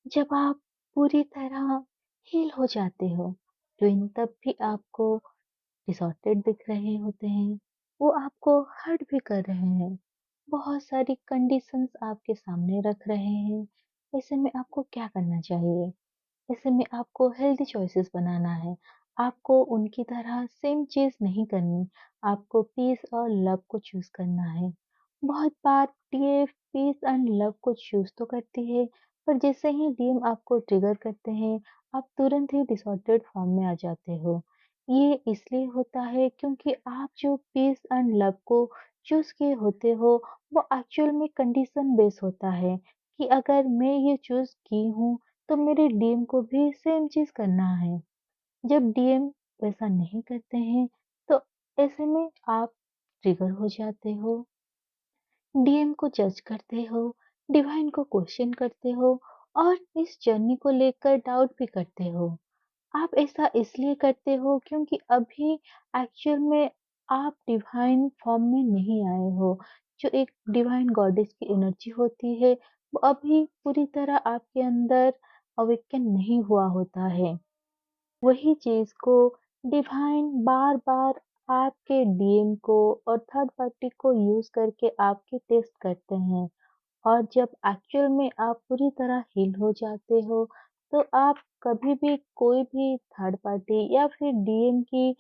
जब आप पूरी तरह हील हो जाते हो, तब भी आपको डिसऑर्डर्ड दिख रहे होते हैं, वो आपको हर्ट भी कर रहे हैं, बहुत सारी कंडीशंस आपके सामने रख रहे हैं। ऐसे में आपको क्या करना चाहिए? ऐसे में आपको हेल्दी चॉइसेस बनाना है। आपको उनकी तरह सेम चीज़ नहीं करनी, आपको पीस और लव को चूज़ करना है। बहुत बार डीएफ पीस एंड लव को चूज़ तो करती है, पर जैसे ही डीएम आपको ट्रिगर करते हैं, आप तुरंत ही डिसऑर्डर्ड फॉर्म में आ जाते हो। ये इसलिए होता है क्योंकि आप जो पीस एंड लव को चूज़ किए होते हो, वो एक्चुअल में कंडीशन बेस होता है कि अगर मैं ये चूज़ की हूँ तो मेरे डीएम को भी सेम चीज़ करना है। जब डीएम वैसा नहीं करते हैं, तो ऐसे में आप ट्रिगर हो जाते हो, डीएम को जज करते हो, डिवाइन को क्वेश्चन करते हो और इस जर्नी को लेकर डाउट भी करते हो। आप ऐसा इसलिए करते हो क्योंकि अभी एक्चुअल में आप डिवाइन फॉर्म में नहीं आए हो। जो एक डिवाइन गॉडेस की एनर्जी होती है, वो अभी पूरी तरह आपके अंदर अवेकन नहीं हुआ होता है। वही चीज़ को डिवाइन बार-बार आपके डीएम को और थर्ड पार्टी को यूज़ करके आपकी टेस्ट करते हैं। और जब एक्चुअल में आप पूरी तरह हील हो जाते हो, तो आप कभी भी कोई भी थर्ड पार्टी या फिर डीएम की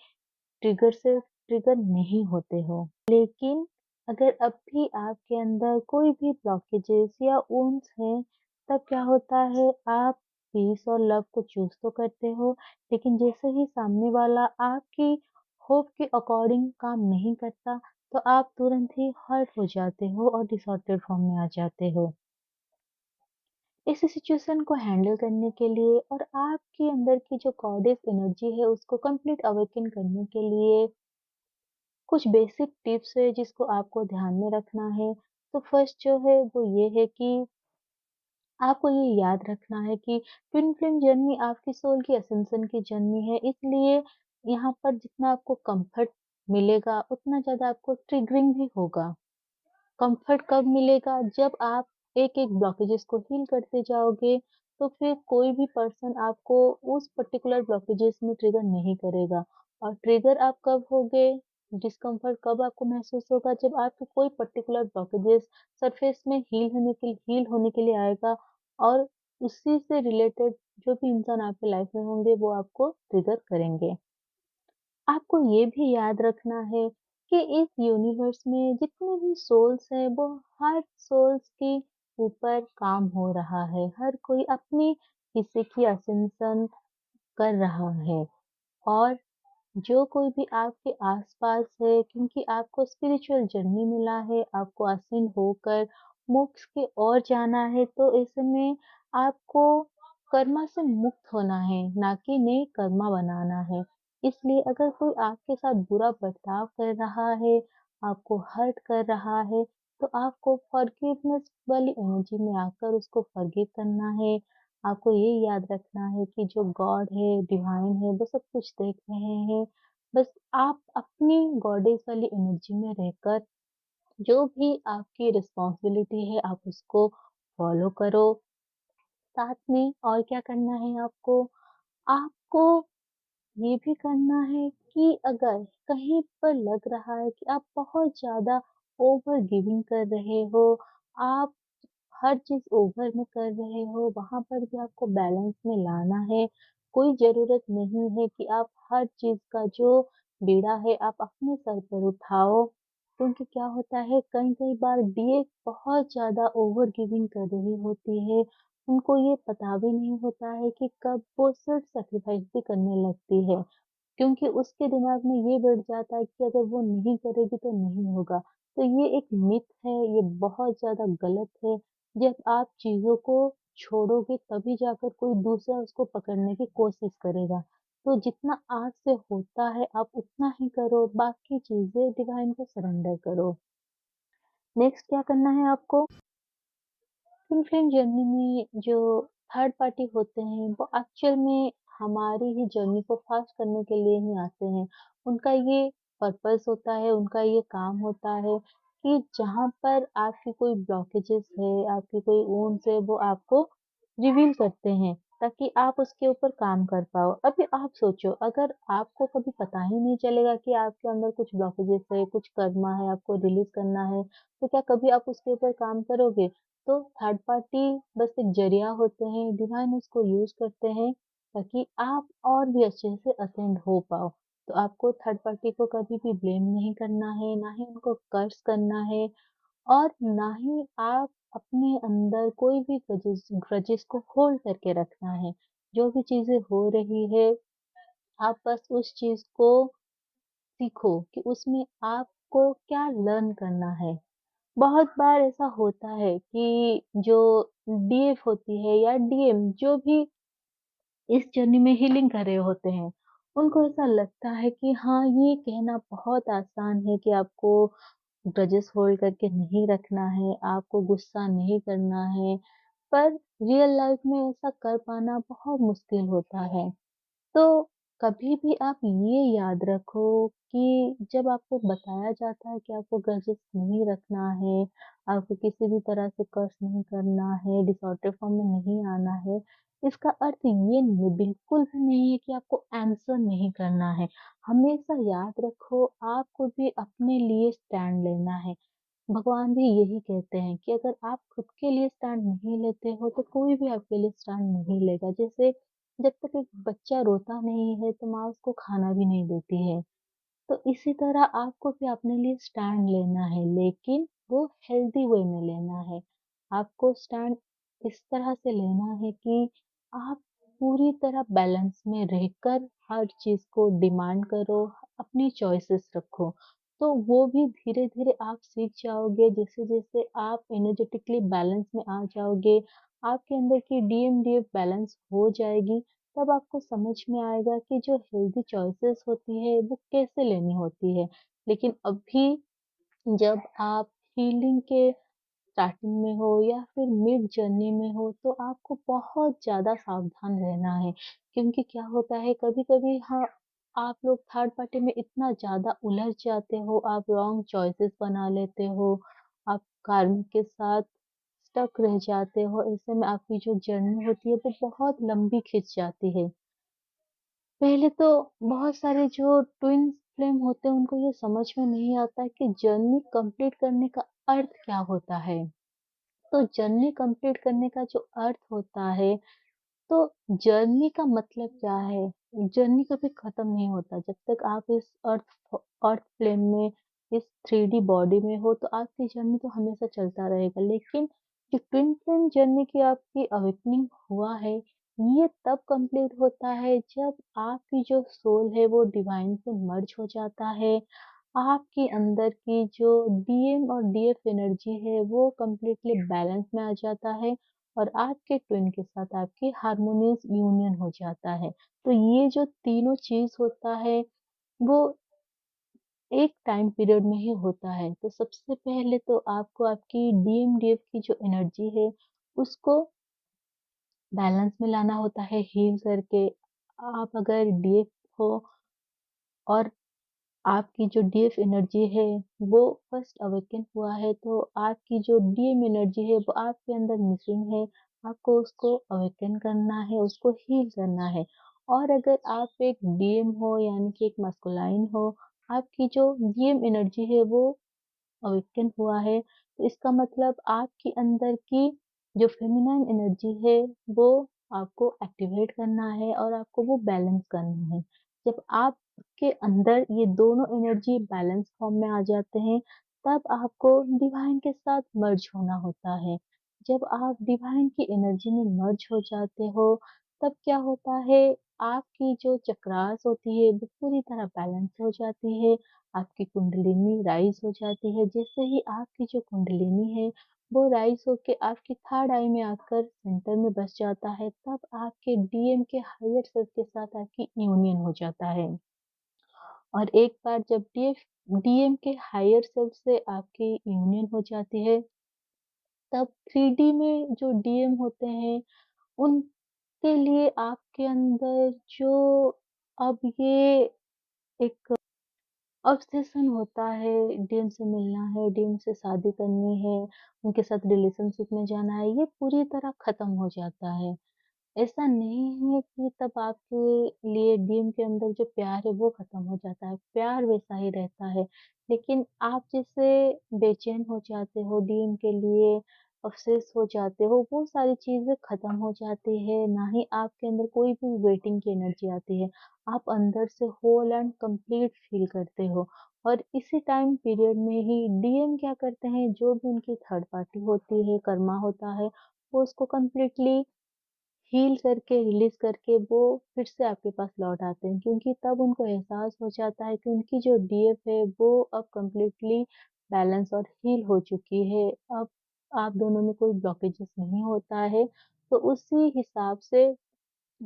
ट्रिगर से ट्रिगर नहीं होते हो। लेकिन अगर अब भी आपके अंदर कोई भी ब्लॉकेजेस या वुंड्स हैं, तब क्या होता है आप पीस और लव को चूज़ तो करते हो, लेकिन जैसे ही सामने वाला आपकी होप के अकॉर्डिंग काम नहीं करता, तो आप तुरंत ही हर्ट हो जाते हो और डिसऑर्डर फॉर्म में आ जाते हो। इस सिचुएशन को हैंडल करने के लिए और आपके अंदर की जो गॉडेस एनर्जी है उसको कंप्लीट अवेकन करने के लिए कुछ बेसिक टिप्स है जिसको आपको ध्यान में रखना है। तो फर्स्ट जो है वो ये है कि आपको ये याद रखना है कि ट्विन फ्लेम जर्नी आपकी सोल की असेंशन की जर्नी है, इसलिए यहाँ पर जितना आपको कंफर्ट मिलेगा उतना ज़्यादा आपको ट्रिगरिंग भी होगा। कंफर्ट कब मिलेगा? जब आप एक-एक ब्लॉकेजेस को हील करते जाओगे, तो फिर कोई भी पर्सन आपको उस पर्टिकुलर ब्लॉकेजेस में ट्रिगर नहीं करेगा। और ट्रिगर आप कब होगे, डिस्कम्फर्ट कब आपको महसूस होगा, जब आपके कोई पर्टिकुलर ब्लॉकेजेस सरफेस में हील होने के लिए आएगा और उसी से रिलेटेड जो भी इंसान आपकी लाइफ में होंगे, वो आपको ट्रिगर करेंगे। आपको ये भी याद रखना है कि इस यूनिवर्स में जितने भी सोल्स हैं वो हर सोल्स के ऊपर काम हो रहा है। हर कोई अपनी हिस्से की असेंशन कर रहा है और जो कोई भी आपके आस-पास है क्योंकि आपको स्पिरिचुअल जर्नी मिला है, आपको असेंड होकर मोक्ष की ओर जाना है, तो ऐसे में आपको कर्मा से मुक्त होना है, ना कि नए कर्मा बनाना है। इसलिए अगर कोई आपके साथ बुरा बर्ताव कर रहा है, आपको हर्ट कर रहा है, तो आपको फॉरगिवनेस वाली एनर्जी में आकर उसको फॉरगिव करना है। आपको ये याद रखना है कि जो गॉड है, डिवाइन है, वो सब कुछ देख रहे हैं। बस आप अपनी गॉडेस वाली एनर्जी में रहकर जो भी आपकी रिस्पॉन्सिबिलिटी है आप उसको फॉलो करो। साथ में और क्या करना है आपको? आपको ये भी करना है कि अगर कहीं पर लग रहा है कि आप बहुत ज़्यादा ओवर गिविंग कर रहे हो, आप हर चीज़ ओवर में कर रहे हो, वहाँ पर भी आपको बैलेंस में लाना है। कोई ज़रूरत नहीं है कि आप हर चीज़ का जो बीड़ा है आप अपने सर पर उठाओ। क्योंकि क्या होता है कई-कई बार डीए बहुत ज़्यादा ओवर गिविंग कर रही होती है। उनको ये पता भी नहीं होता है कि कब वो सेल्फ सैक्रिफाइस भी करने लगती है। क्योंकि उसके दिमाग में ये बैठ जाता है कि अगर वो नहीं करेगी तो नहीं होगा। तो ये एक मिथ है, ये बहुत ज़्यादा गलत है। जब आप चीज़ों को छोड़ोगे तभी जाकर कोई दूसरा उसको पकड़ने की कोशिश करेगा। तो जितना आज से होता है आप उतना ही करो, बाकी चीज़ें डिवाइन को सरेंडर करो। नेक्स्ट क्या करना है आपको? इनफैक्ट जर्नी में जो थर्ड पार्टी होते हैं वो एक्चुअल में हमारी ही जर्नी को फास्ट करने के लिए ही आते हैं। उनका ये पर्पस होता है, उनका ये काम होता है कि जहाँ पर आपकी कोई ब्लॉकेजेस है, आपकी कोई वुंड्स है वो आपको रिवील करते हैं ताकि आप उसके ऊपर काम कर पाओ। अभी आप सोचो अगर आपको कभी पता ही नहीं चलेगा कि आपके अंदर कुछ ब्लॉकेजेस है, कुछ कर्मा है, आपको रिलीज़ करना है, तो क्या कभी आप उसके ऊपर काम करोगे? तो थर्ड पार्टी बस एक ज़रिया होते हैं, डिवाइन उसको यूज़ करते हैं ताकि आप और भी अच्छे से असेंड हो पाओ। तो आपको थर्ड पार्टी को कभी भी ब्लेम नहीं करना है, ना ही उनको कर्स करना है और ना ही आप अपने अंदर कोई भी ग्रजेस को होल्ड करके रखना है। जो भी चीज़ें हो रही है, आप बस उस चीज़ को सीखो कि उसमें आपको क्या लर्न करना है। बहुत बार ऐसा होता है कि जो डीएफ होती है या डीएम जो भी इस जर्नी में हीलिंग कर रहे होते हैं, उनको ऐसा लगता है कि हाँ, ये कहना बहुत आसान है कि आपको ग्रजेस होल्ड करके नहीं रखना है, आपको गुस्सा नहीं करना है, पर रियल लाइफ में ऐसा कर पाना बहुत मुश्किल होता है। तो कभी भी आप ये याद रखो कि जब आपको बताया जाता है कि आपको ग्रजेस नहीं रखना है, आपको किसी भी तरह से कर्स नहीं करना है, डिसऑर्डर फॉर्म में नहीं आना है, इसका अर्थ ये नहीं बिल्कुल भी नहीं है कि आपको आंसर नहीं करना है। हमेशा याद रखो आपको भी अपने लिए स्टैंड लेना है। भगवान भी यही कहते हैं कि अगर आप खुद के लिए स्टैंड नहीं लेते हो तो कोई भी आपके लिए स्टैंड नहीं लेगा। जैसे जब तक एक बच्चा रोता नहीं है तो माँ उसको खाना भी नहीं देती है। तो इसी तरह आपको भी अपने लिए स्टैंड लेना है, लेकिन वो हेल्दी वे में लेना है। आपको स्टैंड इस तरह से लेना है कि आप पूरी तरह बैलेंस में रहकर हर चीज़ को डिमांड करो, अपनी चॉइसेस रखो। तो वो भी धीरे-धीरे आप सीख जाओगे जैसे-जैसे आप एनर्जेटिकली बैलेंस में आ जाओगे, आपके अंदर की डीएमडीएफ बैलेंस हो जाएगी, तब आपको समझ में आएगा कि जो हेल्दी चॉइसेस होती है वो कैसे लेनी होती है। लेकिन अभी जब आप हीलिंग के स्टार्टिंग में हो या फिर मिड जर्नी में हो तो आपको बहुत ज़्यादा सावधान रहना है। क्योंकि क्या होता है कभी-कभी हाँ, आप लोग थर्ड पार्टी में इतना ज़्यादा उलझ जाते हो, आप रॉन्ग चॉइसेस बना लेते हो, आप कार्म के साथ स्टक रह जाते हो, ऐसे में आपकी जो जर्नी होती है वो बहुत लंबी खिंच जाती है। पहले तो बहुत सारे जो ट्विन फ्लेम होते हैं उनको ये समझ में नहीं आता कि जर्नी कंप्लीट करने का अर्थ क्या होता है। तो जर्नी कंप्लीट करने का जो अर्थ होता है, तो जर्नी का मतलब क्या है? जर्नी कभी खत्म नहीं होता। जब तक आप इस अर्थ प्लेन में, इस 3D बॉडी में हो, तो आपकी जर्नी तो हमेशा चलता रहेगा। लेकिन जो ट्विन फ्लेम जर्नी की आपकी अवेकनिंग हुआ है, ये तब कंप्लीट होता है जब आपकी जो सोल है वो डिवाइन से मर्ज हो जाता है। आपके अंदर की जो डीएम और डीएफ एनर्जी है वो कंप्लीटली बैलेंस में आ जाता है और आपके ट्विन के साथ आपकी हार्मोनियस यूनियन हो जाता है। तो ये जो तीनों चीज़ होता है वो एक टाइम पीरियड में ही होता है। तो सबसे पहले तो आपको आपकी डीएम डीएफ की जो एनर्जी है उसको बैलेंस में लाना होता है हील करके। आप अगर डीएफ हो और आपकी जो डीएफ एनर्जी है वो फर्स्ट अवेकन हुआ है तो आपकी जो डीएम एनर्जी है वो आपके अंदर मिसिंग है, आपको उसको अवेकन करना है, उसको हील करना है। और अगर आप एक डीएम हो यानी कि एक मस्कुलाइन हो, आपकी जो डीएम एनर्जी है वो अवेकन हुआ है, तो इसका मतलब आपके अंदर की जो फेमिनाइन एनर्जी है, वो आपको एक्टिवेट करना है और आपको वो बैलेंस करना है। जब आपके अंदर ये दोनों एनर्जी बैलेंस फॉर्म में आ जाते हैं, तब आपको डिवाइन के साथ मर्ज होना होता है। जब आप डिवाइन की एनर्जी में मर्ज हो जाते हो, तब क्या होता है, आपकी जो चक्रास होती है, वो पूरी तरह बैलेंस हो जाती है। आपकी कुंडलिनी राइज़ हो जाती है। जैसे ही आपकी जो कुंडलिनी है, वो राइज़ होके आपकी थर्ड आई में आकर सेंटर में बस जाता है, तब आपके डीएम के हायर सेल्फ के साथ आपकी यूनियन हो जाता है। और एक बार जब डीएम के हायर सेल्फ से आपकी यूनियन हो जाती है, तब 3D में जो डीएम होते हैं, उनके लिए आपके अंदर जो अब ये एक ऑब्सेशन होता है, डीएम से मिलना है, डीएम से शादी करनी है, उनके साथ रिलेशनशिप में जाना है, ये पूरी तरह खत्म हो जाता है। ऐसा नहीं है कि तब आपके लिए डीएम के अंदर जो प्यार है वो खत्म हो जाता है, प्यार वैसा ही रहता है। लेकिन आप जैसे बेचैन हो जाते हो डीएम के लिए, ऑब्सेस हो जाते हो, वो सारी चीज़ें खत्म हो जाती है, ना ही आपके अंदर कोई भी वेटिंग की एनर्जी आती है। आप अंदर से होल एंड कंप्लीट फील करते हो। और इसी टाइम पीरियड में ही डीएम क्या करते हैं, जो भी उनकी थर्ड पार्टी होती है, कर्मा होता है, वो उसको कंप्लीटली हील करके, रिलीज़ करके वो फिर से आपके पास लौट आते हैं, क्योंकि तब उनको एहसास हो जाता है कि उनकी जो डीएफ है वो अब कंप्लीटली बैलेंस और हील हो चुकी है। अब आप दोनों में कोई ब्लॉकेजेस नहीं होता है। तो उसी हिसाब से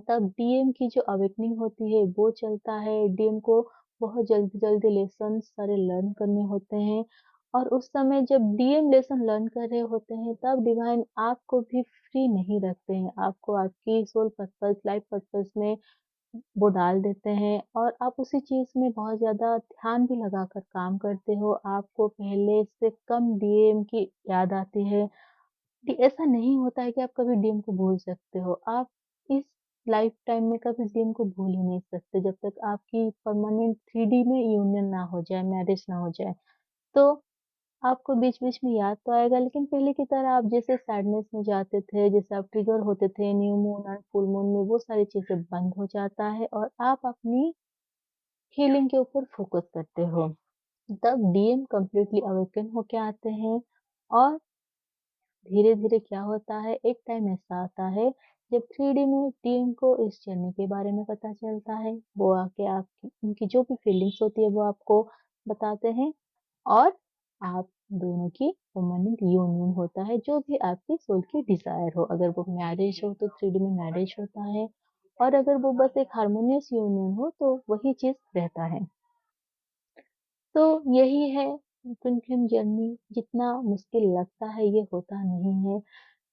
तब डीएम की जो अवेकनिंग होती है वो चलता है। डीएम को बहुत जल्दी-जल्दी लेसन्स सारे लर्न करने होते हैं, और उस समय जब डीएम लेसन लर्न कर रहे होते हैं तब डिवाइन आपको भी फ्री नहीं रखते हैं। आपको आपकी सोल पर्पस, लाइफ पर्पस में वो डाल देते हैं, और आप उसी चीज़ में बहुत ज़्यादा ध्यान भी लगाकर काम करते हो। आपको पहले से कम डीएम की याद आती है। ऐसा नहीं होता है कि आप कभी ड्रीम को भूल सकते हो। आप इस लाइफ टाइम में कभी ड्रीम को भूल ही नहीं सकते जब तक आपकी परमानेंट 3D में यूनियन ना हो जाए, मैरिज ना हो जाए। तो आपको बीच-बीच में याद तो आएगा, लेकिन पहले की तरह आप जैसे सैडनेस में जाते थे, जैसे आप ट्रिगर होते थे न्यू मून और फुल मून में, वो सारी चीज़ें बंद हो जाता है और आप अपनी हीलिंग के ऊपर फोकस करते हो। तब डीएम कंप्लीटली अवेकन होके आते हैं, और धीरे-धीरे क्या होता है, एक टाइम ऐसा आता है जब 3D में टीम को इस जर्नी के बारे में पता चलता है। वो आके आपकी उनकी जो भी फीलिंग्स होती है वो आपको बताते हैं, और आप दोनों की परमानेंट यूनियन होता है, जो भी आपकी सोल की डिज़ायर हो। अगर वो मैरिज हो तो 3D में मैरिज होता है, और अगर वो बस एक हार्मोनियस यूनियन हो तो वही चीज़ रहता है। तो यही है ट्विन फ्लेम जर्नी। जितना मुश्किल लगता है ये होता नहीं है।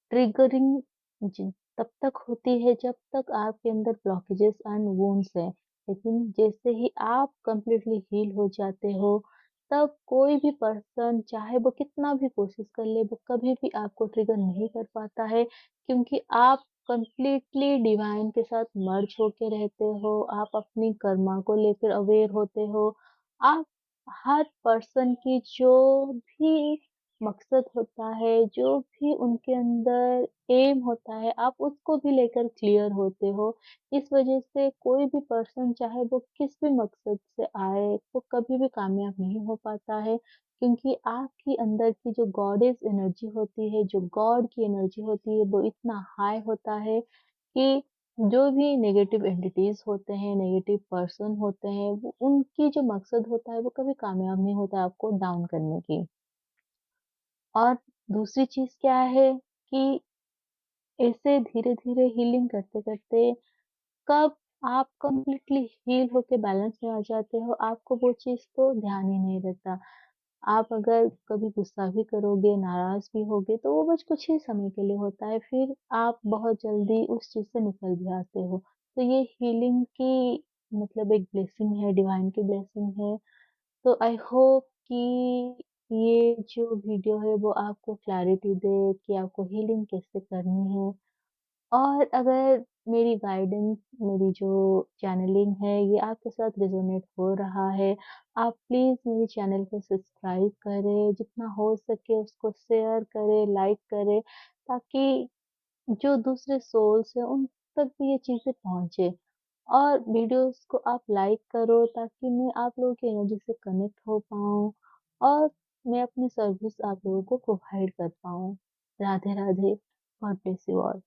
ट्रिगरिंग जी, तब तक होती है जब तक आपके अंदर ब्लॉकेजेस एंड वुंड्स हैं। लेकिन जैसे ही आप कंप्लीटली हील हो जाते हो, तब कोई भी पर्सन चाहे वो कितना भी कोशिश कर ले, वो कभी भी आपको ट्रिगर नहीं कर पाता है, क्योंकि आप कंप्लीटली डिवाइन के साथ मर्ज होके रहते हो। आप अपनी कर्मा को लेकर अवेयर होते हो। आप हर पर्सन की जो भी मकसद होता है, जो भी उनके अंदर एम होता है, आप उसको भी लेकर क्लियर होते हो। इस वजह से कोई भी पर्सन चाहे वो किस भी मकसद से आए, वो कभी भी कामयाब नहीं हो पाता है, क्योंकि आपके अंदर की जो गॉडेस एनर्जी होती है, जो गॉड की एनर्जी होती है, वो इतना हाई होता है कि जो भी नेगेटिव एंटिटीज़ होते हैं, नेगेटिव पर्सन होते हैं, वो उनकी जो मकसद होता है, वो कभी कामयाब नहीं होता आपको डाउन करने की। और दूसरी चीज़ क्या है कि ऐसे धीरे-धीरे हीलिंग करते-करते कब आप कंप्लीटली हील होके बैलेंस में आ जाते हो, आपको वो चीज़ तो ध्यान ही नहीं रहता। आप अगर कभी गुस्सा भी करोगे, नाराज़ भी होगे, तो वो बस कुछ ही समय के लिए होता है, फिर आप बहुत जल्दी उस चीज़ से निकल भी आते हो। तो ये हीलिंग की मतलब एक ब्लेसिंग है, डिवाइन की ब्लेसिंग है। तो आई होप कि ये जो वीडियो है वो आपको क्लैरिटी दे कि आपको हीलिंग कैसे करनी है। और अगर मेरी गाइडेंस, मेरी जो चैनलिंग है ये आपके साथ रेज़ोनेट हो रहा है, आप प्लीज़ मेरे चैनल को सब्सक्राइब करें, जितना हो सके उसको शेयर करें, लाइक करें, ताकि जो दूसरे सोल्स हैं उन तक भी ये चीज़ें पहुँचे। और वीडियोज़ को आप लाइक करो ताकि मैं आप लोगों की एनर्जी से कनेक्ट हो पाऊँ, और मैं अपनी सर्विस आप लोगों को प्रोवाइड कर पाऊँ। Radhe Radhe. God bless you all.